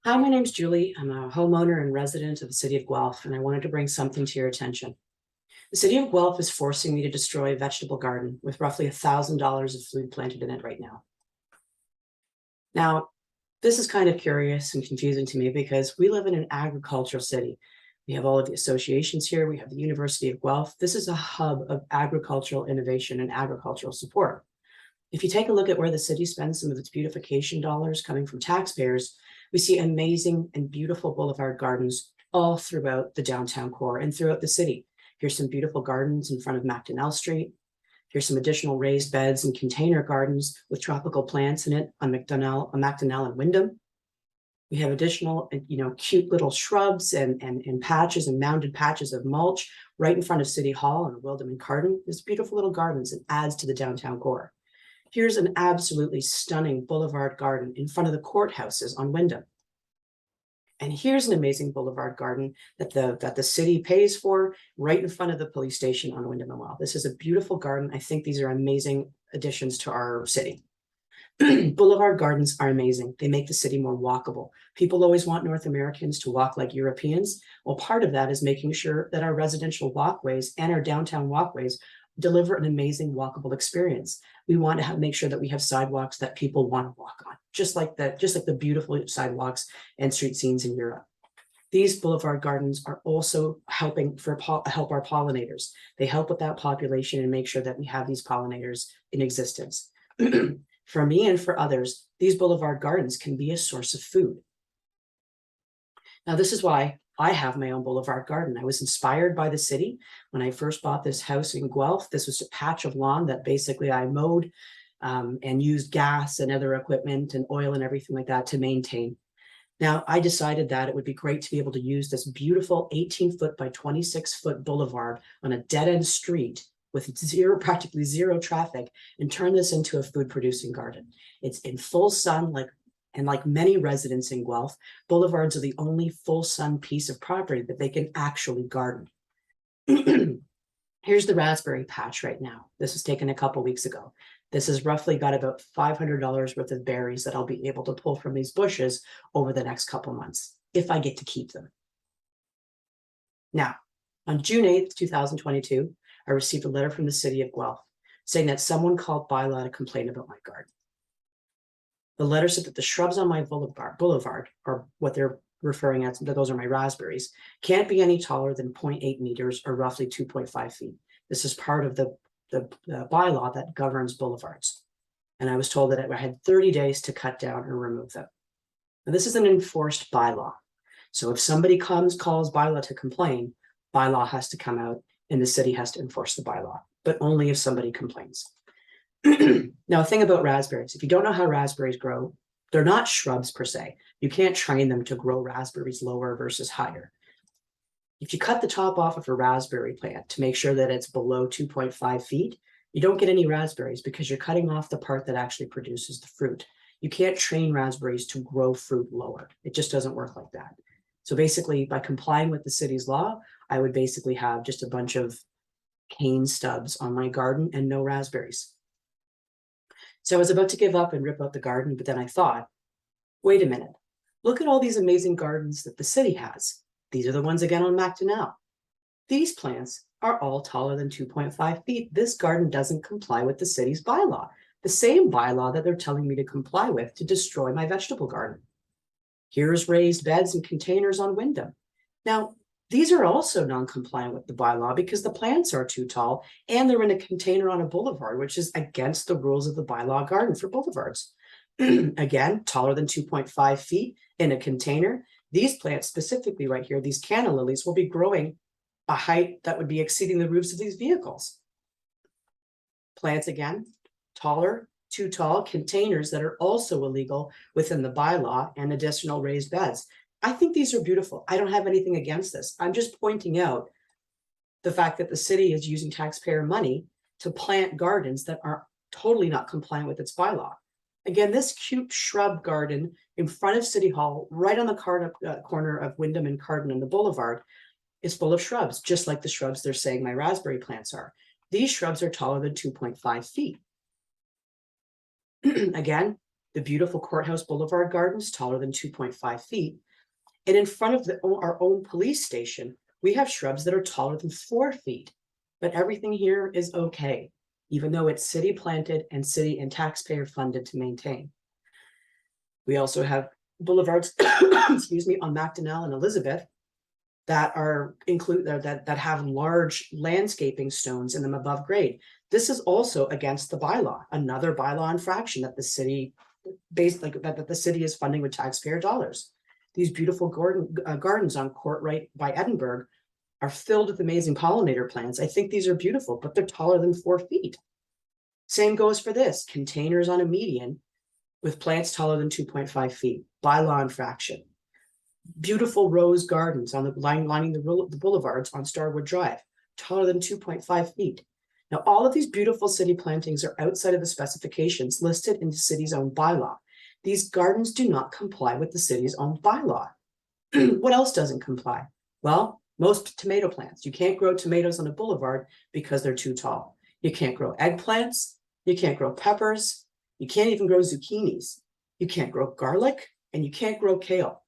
Hi, my name's Julie. I'm a homeowner and resident of the City of Guelph, and I wanted to bring something to your attention. The City of Guelph is forcing me to destroy a vegetable garden with roughly $1,000 of food planted in it right now. Now, this is kind of curious and confusing to me because we live in an agricultural city. We have all of the associations here. We have the University of Guelph. This is a hub of agricultural innovation and agricultural support. If you take a look at where the city spends some of its beautification dollars coming from taxpayers, we see amazing and beautiful boulevard gardens all throughout the downtown core and throughout the city. Here's some beautiful gardens in front of McDonnell Street. Here's some additional raised beds and container gardens with tropical plants in it on McDonnell and Wyndham. We have additional, cute little shrubs and patches and mounded patches of mulch right in front of City Hall and Wyndham and Carden. There's beautiful little gardens and adds to the downtown core. Here's an absolutely stunning boulevard garden in front of the courthouses on Wyndham. And here's an amazing boulevard garden that the city pays for right in front of the police station on Wyndham and Well. This is a beautiful garden. I think these are amazing additions to our city. Boulevard gardens are amazing. They make the city more walkable. People always want North Americans to walk like Europeans. Well, part of that is making sure that our residential walkways and our downtown walkways deliver an amazing walkable experience. We want to make sure that we have sidewalks that people want to walk on, just like the beautiful sidewalks and street scenes in Europe. These boulevard gardens are also helping help our pollinators. They help with that population and make sure that we have these pollinators in existence. For me and for others, these boulevard gardens can be a source of food. Now, this is why I have my own boulevard garden. I was inspired by the city. When I first bought this house in Guelph, this was a patch of lawn that basically I mowed and used gas and other equipment and oil and everything like that to maintain. Now, I decided that it would be great to be able to use this beautiful 18-foot by 26-foot boulevard on a dead-end street with practically zero traffic and turn this into a food-producing garden. It's in full sun, like many residents in Guelph, boulevards are the only full sun piece of property that they can actually garden. Here's the raspberry patch right now. This was taken a couple weeks ago. This has roughly got about $500 worth of berries that I'll be able to pull from these bushes over the next couple months, if I get to keep them. Now, on June 8th, 2022, I received a letter from the City of Guelph saying that someone called bylaw to complain about my garden. The letter said that the shrubs on my boulevard, or what they're referring at, those are my raspberries, can't be any taller than 0.8 meters or roughly 2.5 feet. This is part of the bylaw that governs boulevards. And I was told that I had 30 days to cut down or remove them. Now, this is an enforced bylaw. So if somebody calls bylaw to complain, bylaw has to come out and the city has to enforce the bylaw, but only if somebody complains. Now, a thing about raspberries, if you don't know how raspberries grow, they're not shrubs per se. You can't train them to grow raspberries lower versus higher. If you cut the top off of a raspberry plant to make sure that it's below 2.5 feet, you don't get any raspberries because you're cutting off the part that actually produces the fruit. You can't train raspberries to grow fruit lower. It just doesn't work like that. So basically, by complying with the city's law, I would basically have just a bunch of cane stubs on my garden and no raspberries. So I was about to give up and rip out the garden, but then I thought, wait a minute, look at all these amazing gardens that the city has. These are the ones again on McDonnell. These plants are all taller than 2.5 feet. This garden doesn't comply with the city's bylaw, the same bylaw that they're telling me to comply with to destroy my vegetable garden. Here's raised beds and containers on Wyndham. Now, these are also non-compliant with the bylaw because the plants are too tall and they're in a container on a boulevard, which is against the rules of the bylaw garden for boulevards. Again, taller than 2.5 feet in a container. These plants specifically right here, these canna lilies, will be growing a height that would be exceeding the roofs of these vehicles. Plants again, taller, too tall, containers that are also illegal within the bylaw and additional raised beds. I think these are beautiful. I don't have anything against this. I'm just pointing out the fact that the city is using taxpayer money to plant gardens that are totally not compliant with its bylaw. Again, this cute shrub garden in front of City Hall, right on the corner of Wyndham and Carden and the boulevard, is full of shrubs, just like the shrubs they're saying my raspberry plants are. These shrubs are taller than 2.5 feet. Again, The beautiful Courthouse Boulevard Gardens, taller than 2.5 feet. And in front of our own police station, we have shrubs that are taller than 4 feet. But everything here is okay, even though it's city planted and city and taxpayer funded to maintain. We also have boulevards, excuse me, on Macdonell and Elizabeth that have large landscaping stones in them above grade. This is also against the bylaw, another bylaw infraction that the city that the city is funding with taxpayer dollars. These beautiful gardens on Courtright by Edinburgh are filled with amazing pollinator plants. I think these are beautiful, but they're taller than 4 feet. Same goes for this, containers on a median with plants taller than 2.5 feet, bylaw infraction. Beautiful rose gardens on the lining the boulevards on Starwood Drive, taller than 2.5 feet. Now, all of these beautiful city plantings are outside of the specifications listed in the city's own bylaw. These gardens do not comply with the city's own bylaw. What else doesn't comply? Well, most tomato plants. You can't grow tomatoes on a boulevard because they're too tall. You can't grow eggplants. You can't grow peppers. You can't even grow zucchinis. You can't grow garlic, and you can't grow kale.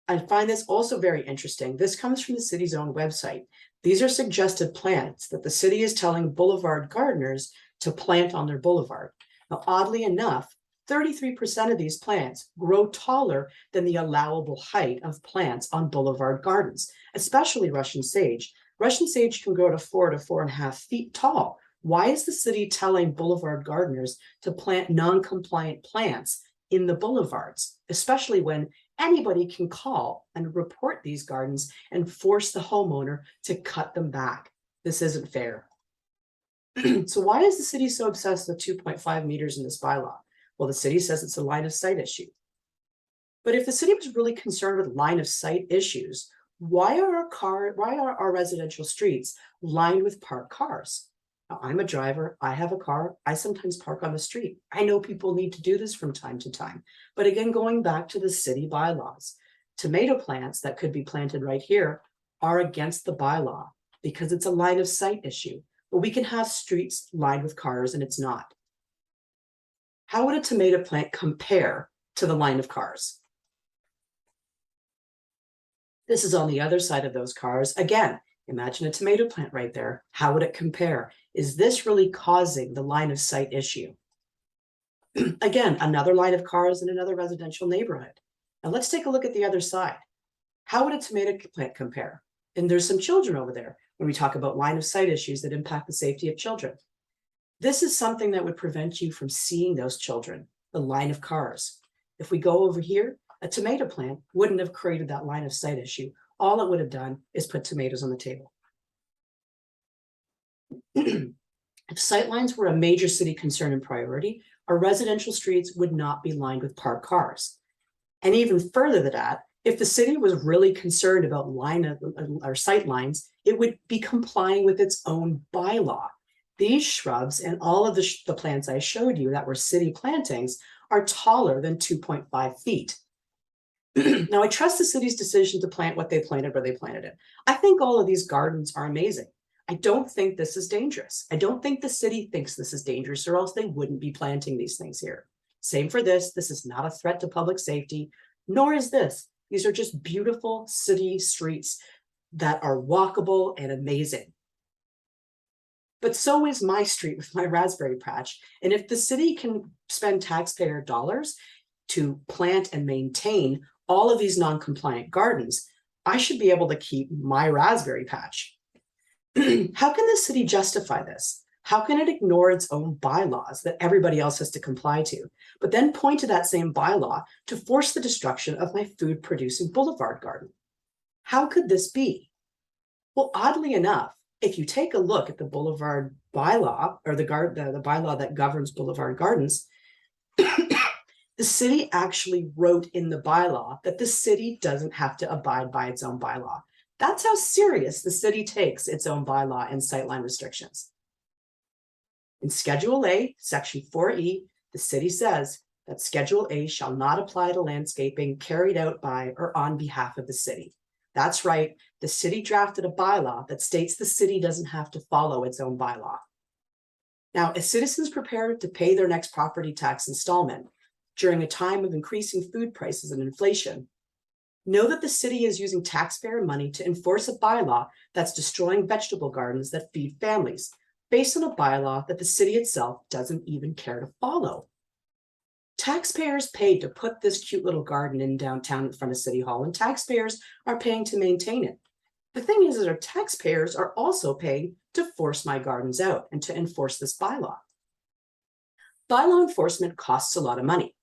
I find this also very interesting. This comes from the city's own website. These are suggested plants that the city is telling boulevard gardeners to plant on their boulevard. Now, oddly enough, 33% of these plants grow taller than the allowable height of plants on boulevard gardens, especially Russian sage. Russian sage can grow to 4 to 4.5 feet tall. Why is the city telling boulevard gardeners to plant non-compliant plants in the boulevards, especially when anybody can call and report these gardens and force the homeowner to cut them back? This isn't fair. So why is the city so obsessed with 2.5 meters in this bylaw? Well, the city says it's a line of sight issue. But if the city was really concerned with line of sight issues, why are our residential streets lined with parked cars? Now, I'm a driver, I have a car, I sometimes park on the street. I know people need to do this from time to time. But again, going back to the city bylaws, tomato plants that could be planted right here are against the bylaw because it's a line of sight issue. But we can have streets lined with cars and it's not. How would a tomato plant compare to the line of cars? This is on the other side of those cars. Again, imagine a tomato plant right there. How would it compare? Is this really causing the line of sight issue? Again, another line of cars in another residential neighborhood. Now let's take a look at the other side. How would a tomato plant compare? And there's some children over there when we talk about line of sight issues that impact the safety of children. This is something that would prevent you from seeing those children, the line of cars. If we go over here, a tomato plant wouldn't have created that line of sight issue. All it would have done is put tomatoes on the table. If sightlines were a major city concern and priority, our residential streets would not be lined with parked cars. And even further than that, if the city was really concerned about sight lines, it would be complying with its own bylaw. These shrubs and all of the plants I showed you that were city plantings are taller than 2.5 feet. Now, I trust the city's decision to plant what they planted where they planted it. I think all of these gardens are amazing. I don't think this is dangerous. I don't think the city thinks this is dangerous, or else they wouldn't be planting these things here. Same for this. This is not a threat to public safety, nor is this. These are just beautiful city streets that are walkable and amazing. But so is my street with my raspberry patch. And if the city can spend taxpayer dollars to plant and maintain all of these non-compliant gardens, I should be able to keep my raspberry patch. How can the city justify this? How can it ignore its own bylaws that everybody else has to comply to, but then point to that same bylaw to force the destruction of my food-producing boulevard garden? How could this be? Well, oddly enough, if you take a look at the boulevard bylaw, or the bylaw that governs boulevard gardens, the city actually wrote in the bylaw that the city doesn't have to abide by its own bylaw. That's how serious the city takes its own bylaw and sightline restrictions. In Schedule A, Section 4E, the city says that Schedule A shall not apply to landscaping carried out by or on behalf of the city. That's right, the city drafted a bylaw that states the city doesn't have to follow its own bylaw. Now, as citizens prepare to pay their next property tax installment during a time of increasing food prices and inflation, know that the city is using taxpayer money to enforce a bylaw that's destroying vegetable gardens that feed families, based on a bylaw that the city itself doesn't even care to follow. Taxpayers paid to put this cute little garden in downtown in front of City Hall, and taxpayers are paying to maintain it. The thing is our taxpayers are also paying to force my gardens out and to enforce this bylaw. Bylaw enforcement costs a lot of money.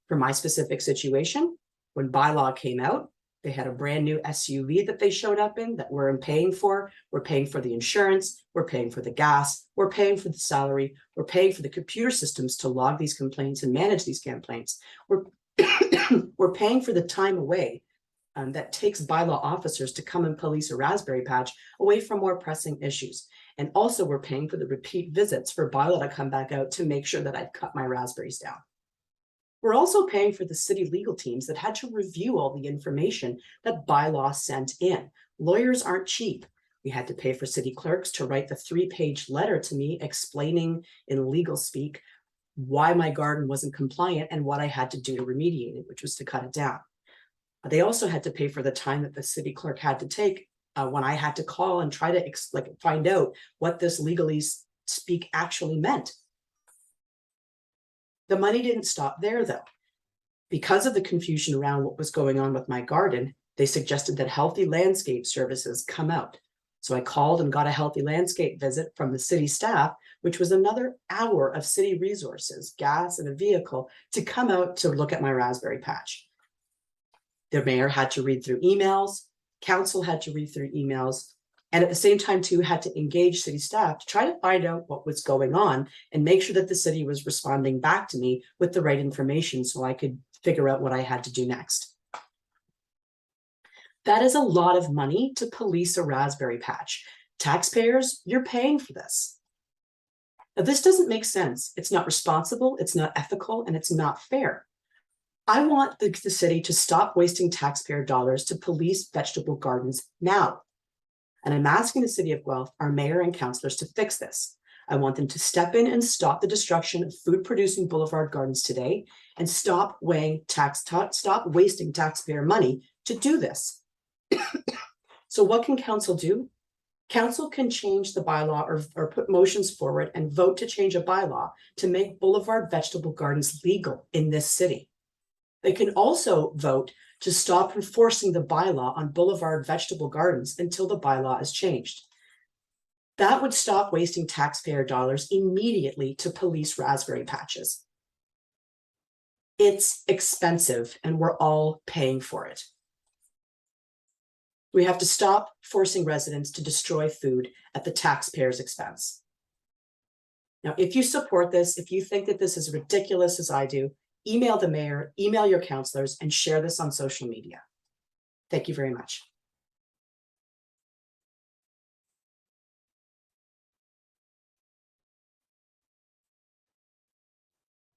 For my specific situation, when bylaw came out, they had a brand new SUV that they showed up in that we're paying for. We're paying for the insurance, we're paying for the gas, we're paying for the salary, we're paying for the computer systems to log these complaints and manage these complaints. We're paying for the time away that takes bylaw officers to come and police a raspberry patch away from more pressing issues. And also we're paying for the repeat visits for bylaw to come back out to make sure that I've cut my raspberries down. We're also paying for the city legal teams that had to review all the information that bylaw sent in. Lawyers aren't cheap. We had to pay for city clerks to write the 3-page letter to me explaining in legal speak why my garden wasn't compliant and what I had to do to remediate it, which was to cut it down. They also had to pay for the time that the city clerk had to take when I had to call and try to find out what this legally speak actually meant. The money didn't stop there, though. Because of the confusion around what was going on with my garden, they suggested that Healthy Landscape Services come out. So I called and got a healthy landscape visit from the city staff, which was another hour of city resources, gas, and a vehicle to come out to look at my raspberry patch. The mayor had to read through emails, council had to read through emails, and at the same time, too, had to engage city staff to try to find out what was going on and make sure that the city was responding back to me with the right information so I could figure out what I had to do next. That is a lot of money to police a raspberry patch. Taxpayers, you're paying for this. Now, this doesn't make sense. It's not responsible, it's not ethical, and it's not fair. I want the city to stop wasting taxpayer dollars to police vegetable gardens now. And I'm asking the City of Guelph, our mayor and councillors, to fix this. I want them to step in and stop the destruction of food-producing boulevard gardens today and stop wasting taxpayer money to do this. So what can council do? Council can change the bylaw or put motions forward and vote to change a bylaw to make boulevard vegetable gardens legal in this city. They can also vote to stop enforcing the bylaw on boulevard vegetable gardens until the bylaw is changed. That would stop wasting taxpayer dollars immediately to police raspberry patches. It's expensive and we're all paying for it. We have to stop forcing residents to destroy food at the taxpayer's expense. Now, if you support this, if you think that this is ridiculous as I do, email the mayor, email your councillors, and share this on social media. Thank you very much.